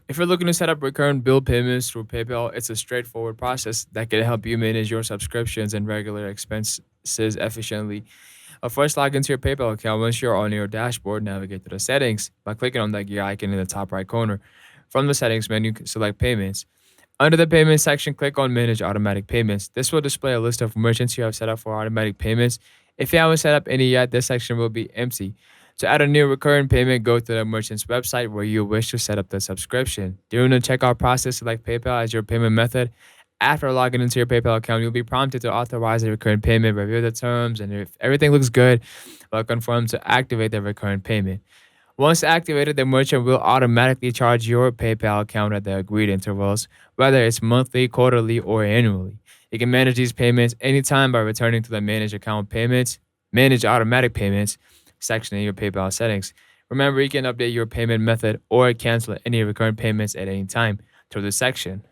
If you're looking to set up recurrent bill payments through PayPal, it's a straightforward process that can help you manage your subscriptions and regular expenses efficiently. First, log into your PayPal account. Once you're on your dashboard, navigate to the settings by clicking on that gear icon in the top right corner. From the settings menu, select payments. Under the payments section, click on manage automatic payments. This will display a list of merchants you have set up for automatic payments. If you haven't set up any yet, this section will be empty. To add a new recurring payment, go to the merchant's website where you wish to set up the subscription. During the checkout process, select PayPal as your payment method. After logging into your PayPal account, you'll be prompted to authorize the recurring payment, review the terms, and if everything looks good, confirm to activate the recurring payment. Once activated, the merchant will automatically charge your PayPal account at the agreed intervals, whether it's monthly, quarterly, or annually. You can manage these payments anytime by returning to the Manage Account Payments, Manage Automatic Payments section in your PayPal settings. Remember, you can update your payment method or cancel any recurrent payments at any time through this section.